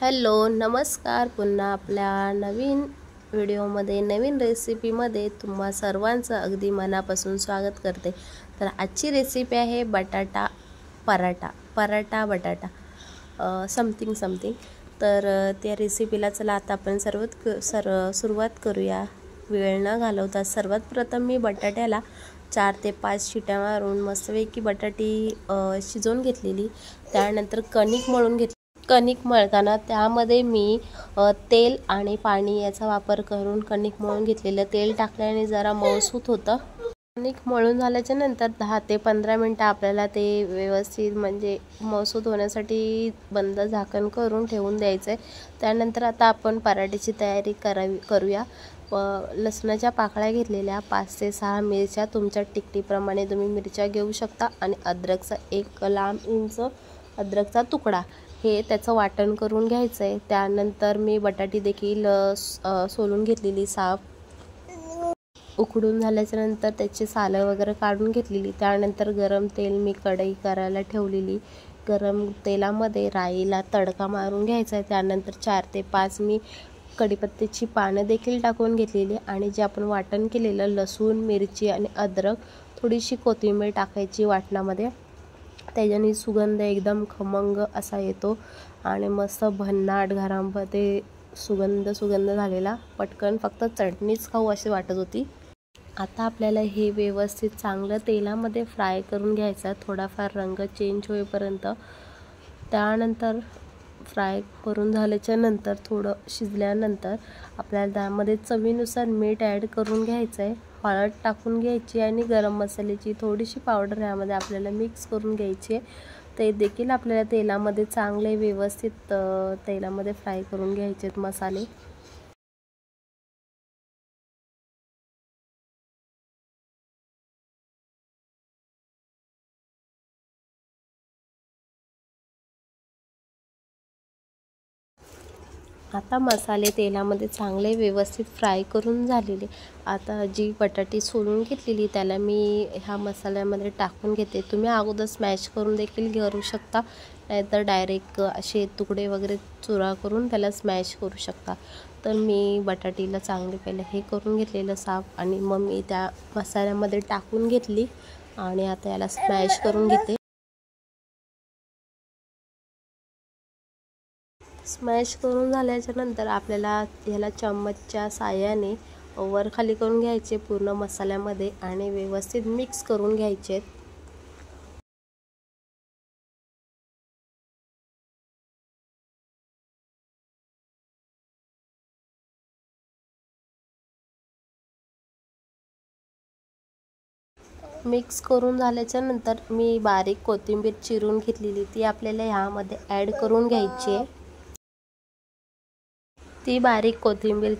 Hello नमस्कार, पुन्हा आपल्या नवीन व्हिडिओमध्ये नवीन रेसिपीमध्ये तुम्हा सर्वांचं अगदी मनापासून स्वागत करते। तर आजची रेसिपी आहे बटाटा पराठा बटाटा समथिंग। तर त्या रेसिपीला चला आता आपण सुरुवात करूया वेळ न घालवता। सर्वात प्रथम मी बटाट्याला 4 ते 5 शिट्या मारून मस्तपैकी बटाटी शिजवून घेतलेली। त्यानंतर कणिक मळून घेतली। कणिक मळताना त्यामध्ये मी तेल आणि पाणी याचा वापर करून कणिक मळून घेतलेलं। तेल टाकल्याने जरा मऊसूत होतं। कणिक मळून झाल्याच्या नंतर 10 ते 15 मिनिटं आपल्याला ते व्यवस्थित म्हणजे मऊसूत होण्यासाठी बंद झाकण करून ठेवून द्यायचं आहे। त्यानंतर आता आपण पराठ्याची तयारी करूया। लसणाच्या पाकळ्या घेतलेल्या, 5 ते 6 मिरच्या, तुमच्या तिखटीप्रमाणे तुम्ही मिरच्या घेऊ शकता, आणि अद्रकचा एक लांब इंच अद्रकचा तुकडा, हे त्याचं वाटण करून घ्यायचं आहे। त्यानंतर मी बटाटी देखील सोलून घेतलेली, साफ उकडून झाल्याच्या नंतर त्याची सालं वगैरे काढून घेतलेली। त्यानंतर गरम तेल मी कढई करायला ठेवलेली। गरम तेलामध्ये राईला तडका मारून घ्यायचा आहे। त्यानंतर 4 ते 5 मी कढीपत्त्याची पानं देखील टाकून घेतलेली, आणि जे आपण वाटण केलेलं लसूण, मिरची आणि अद्रक, थोडीशी कोथिंबीर टाकायची वाटणामध्ये। त्याच्याने सुगंध एकदम खमंग असा येतो, आणि मस्त भन्नाट घरामध्ये सुगंध झालेला। पटकन फक्त चटणीच खाऊ अशी वाटत होती। आता आपल्याला हे व्यवस्थित चांगलं तेलामध्ये फ्राय करून घ्यायचा, थोडाफार रंग चेंज होईपर्यंत। त्यानंतर फ्राय करून झाल्याच्या नंतर थोडं शिजल्यानंतर आपल्याला त्यामध्ये चवीनुसार मीठ ॲड करून घ्यायचं आहे, हळद टाकून घ्यायची, आणि गरम मसाल्याची थोडीशी पावडर यामध्ये आपल्याला मिक्स करून घ्यायची आहे। ते देखील आपल्याला तेलामध्ये चांगले व्यवस्थित तेलामध्ये फ्राय करून घ्यायचे आहेत मसाले। आता मसाले तेलामध्ये चांगले व्यवस्थित फ्राय करून झालेले। आता जी बटाटी सोलून घेतलेली त्याला मी ह्या मसाल्यामध्ये टाकून घेते। तुम्ही अगोदर स्मॅश करून देखील करू शकता, नाहीतर डायरेक्ट असे तुकडे वगैरे चुरा करून त्याला स्मॅश करू शकता। तर मी बटाटीला चांगले पहिले हे करून घेतलेलं साफ, आणि मग मी त्या मसाल्यामध्ये टाकून घेतली, आणि आता याला स्मॅश करून घेते। स्मॅश करून झाल्याच्या नंतर आपल्याला याला चम्मचच्या साहाय्याने वर खाली करून घ्यायचे पूर्ण मसाल्यामध्ये, आणि व्यवस्थित मिक्स करून घ्यायचे। मिक्स करून झाल्याच्या नंतर मी बारीक कोथिंबीर चिरून घेतलेली ती आपल्याला ह्यामध्ये ॲड करून घ्यायची आहे। ती बारीक कोथिंबीर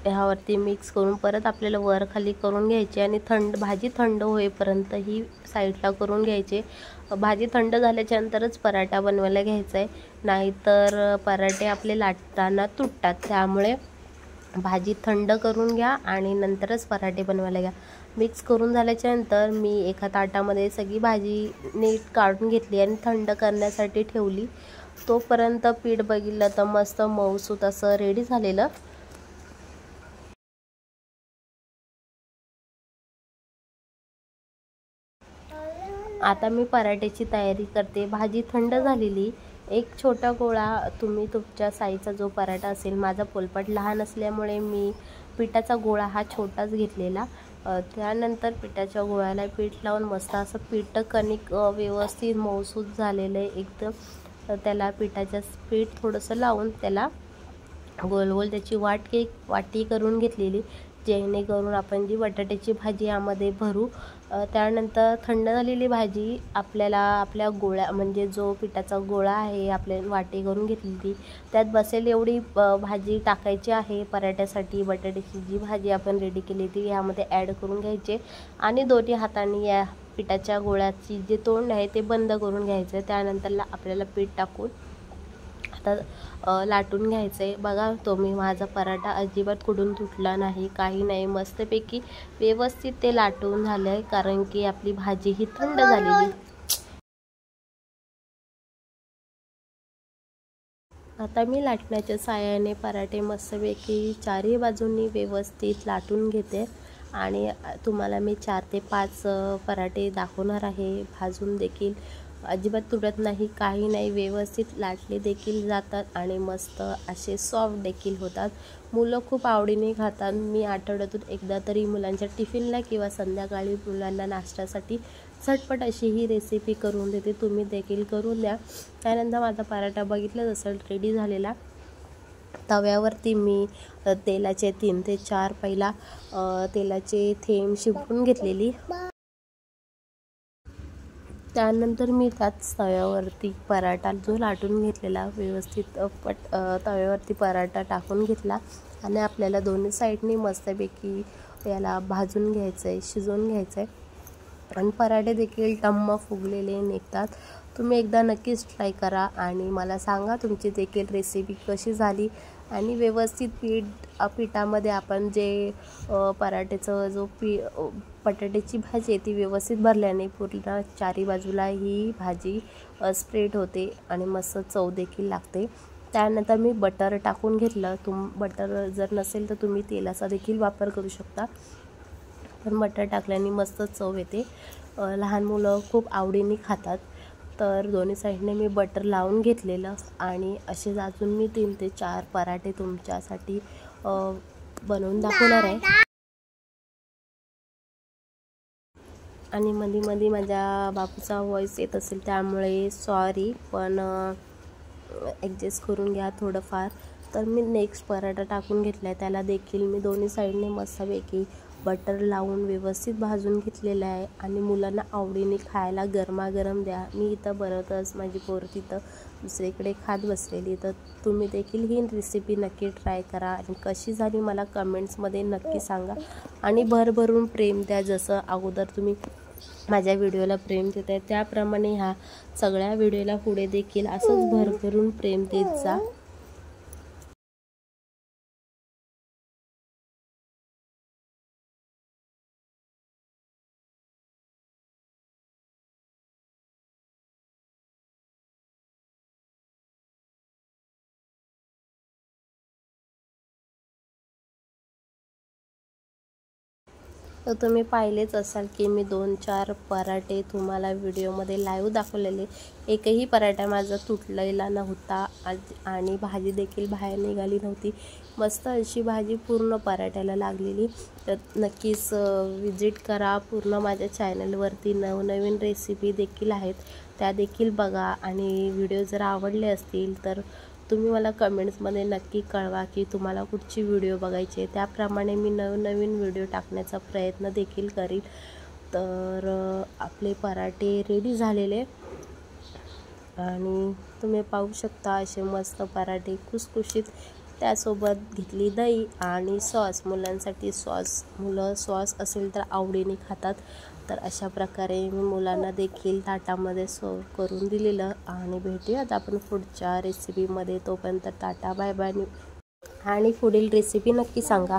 ह्यावरती मिक्स करून परत आपल्याला वर खाली करून घ्यायची, आणि भाजी थंड होईपर्यंत ही साईडला करून घ्यायची। भाजी थंड झाल्याच्या नंतरच पराठा बनवायला घ्यायचा आहे, नाहीतर पराठे आपले लाटताना तुटतात। त्यामुळे भाजी थंड करून घ्या आणि नंतरच पराठे बनवायला घ्या। मिक्स करून झाल्याच्या नंतर मी एका ताटामध्ये सगळी भाजी नीट काढून घेतली आणि थंड करण्यासाठी ठेवली। तोपर्यंत पीठ बघितलं तर मस्त मऊसूत असं रेडी झालेलं। आता मी पराठ्याची तयारी करते। भाजी थंड झालेली, एक छोटा गोळा, तुम्ही तुमच्या साईजचा जो पराठा असेल, माझा पोलपाट लहान असल्यामुळे मी पिठाचा गोळा हा छोटाच घेतलेला। त्यानंतर पिठाच्या गोळ्याला पीठ लावून मस्त असं पीठ कणिक व्यवस्थित मऊसूत झालेलं आहे एकदम। त्याला पिठाचं पीठ थोडंसं लावून त्याला गोल गोल त्याची वाटी करून घेतलेली, जेणेकरून आपण जी बटाट्याची भाजी यामध्ये भरू। त्यानंतर थंड झालेली भाजी आपल्याला आपल्या गोळ्या म्हणजे जो पिठाचा गोळा आहे आपल्याला वाटी करून घेतलेली त्यात बसेल एवढी भाजी टाकायची आहे। पराठ्यासाठी बटाट्याची जी भाजी आपण रेडी केली ती यामध्ये ॲड करून घ्यायचे, आणि दोन्ही हातांनी या पिठाच्या गोळ्याची जे तोंड आहे ते बंद करून घ्यायचं। त्यानंतर आपल्याला पीठ टाकून आता लाटून घ्यायचं आहे। बघा तुम्ही, माझा पराठा अजिबात कुठून तुटला नाही, काही नाही, मस्तपैकी व्यवस्थित ते लाटून झालं आहे, कारण की आपली भाजी ही थंड झालेली। आता मी लाटण्याच्या साहाय्याने पराठे मस्तपैकी चारही बाजूंनी व्यवस्थित लाटून घेते आणि तुम्हाला मी 4 ते 5 पराठे दाखवणार आहे। भाजून देखील अजिबात तुटत नाही, काही नाही, व्यवस्थित लाटले देखील जातात आणि मस्त असे सॉफ्ट देखील होतात। मुलं खूप आवडीने खातात। मी आठवड्यातून एकदा तरी मुलांच्या टिफिनला किंवा संध्याकाळी मुलांना नाश्त्यासाठी झटपट अशी ही रेसिपी करून देते, तुम्ही देखील करून द्या। त्यानंतर माझा पराठा बघितलं असेल रेडी झालेला। तव्यावरती मी तेलाचे 3 ते 4 पहिला तेलाचे थेंब शिंपडून घेतलेली। त्यानंतर मी त्याच तव्यावरती पराठा जो लाटून घेतलेला व्यवस्थित तव्यावरती पराठा टाकून घेतला आणि आपल्याला दोन्ही साईडनी मस्तपैकी याला भाजून घ्यायचं आहे, शिजवून घ्यायचं आहे आणि पराठे देखील टम्म फुगलेले निघतात। तुम्ही एकदा नक्कीच ट्राय करा आणि मला सांगा तुमची देखील रेसिपी कशी झाली आणि व्यवस्थित पिठामध्ये आपण जे पराठ्याचं जो बटाट्याची भाजी आहे ती व्यवस्थित भरल्याने पूर्ण चारी बाजूला ही भाजी स्प्रेड होते आणि मस्त चव देखील लागते। त्यानंतर मी बटर टाकून घेतलं। बटर जर नसेल तर तुम्ही तेलाचा देखील वापर करू शकता, पण बटर टाकल्याने मस्त चव येते। लहान मुलं खूप आवडीने खातात, तर दोन्ही साईडने मी बटर लावून घेतलेलं आणि असे अजून मी 3 ते 4 पराठे तुमच्यासाठी बनवून दाखवणार आहे। आणि मध्ये माझ्या बापूचा व्हॉइस येत असेल त्यामुळे सॉरी, पण ॲडजस्ट करून घ्या थोडंफार। तर मी नेक्स्ट पराठा टाकून घेतला आहे, त्याला देखील मी दोन्ही साईडने मस्तपैकी बटर लावून व्यवस्थित भाजून घेतलेलं आहे आणि मुलांना आवडीने खायला गरमागरम द्या। मी इथं बनवतच माझी पोर तिथं दुसरीकडे खात बसलेली, तर तुम्ही देखील ही रेसिपी नक्की ट्राय करा आणि कशी झाली मला कमेंट्समध्ये नक्की सांगा आणि भरभरून प्रेम द्या। जसं अगोदर तुम्ही माझ्या व्हिडिओला प्रेम देत आहे त्याप्रमाणे ह्या सगळ्या व्हिडिओला पुढे देखील असंच भरभरून प्रेम देत जा। तर तुम्ही पाहिलेच असाल की मी 2-4 पराठे तुम्हाला व्हिडिओमध्ये लाईव्ह दाखवलेले, एकही पराठा माझा तुटलेला नव्हता आणि भाजी देखील बाहेर निघाली नव्हती। मस्त अशी भाजी पूर्ण पराठ्याला लागलेली। तर नक्कीच विजिट करा। पूर्ण माझ्या चॅनलवरती नवनवीन रेसिपी देखील आहेत, त्या देखील बघा आणि व्हिडिओ जर आवडले असतील तर तुम्ही मला कमेंट्समध्ये नक्की कळवा की तुम्हाला कुठची व्हिडिओ बघायची आहे, त्याप्रमाणे मी नवनवीन व्हिडिओ टाकण्याचा प्रयत्न देखील करीन। तर आपले पराठे रेडी झालेले आणि तुम्ही पाहू शकता असे मस्त पराठे खुसखुशीत। त्यासोबत घेतली दही आणि सॉस, मुलांसाठी सॉस, मुलं सॉस असेल तर आवडीने खातात। तर अशा प्रकारे मी मुलांना देखील ताटामध्ये सर्व करून दिलेलं आणि भेटूयात आपण पुढच्या रेसिपीमध्ये। तोपर्यंत टाटा बाय बाय आणि पुढील रेसिपी नक्की सांगा।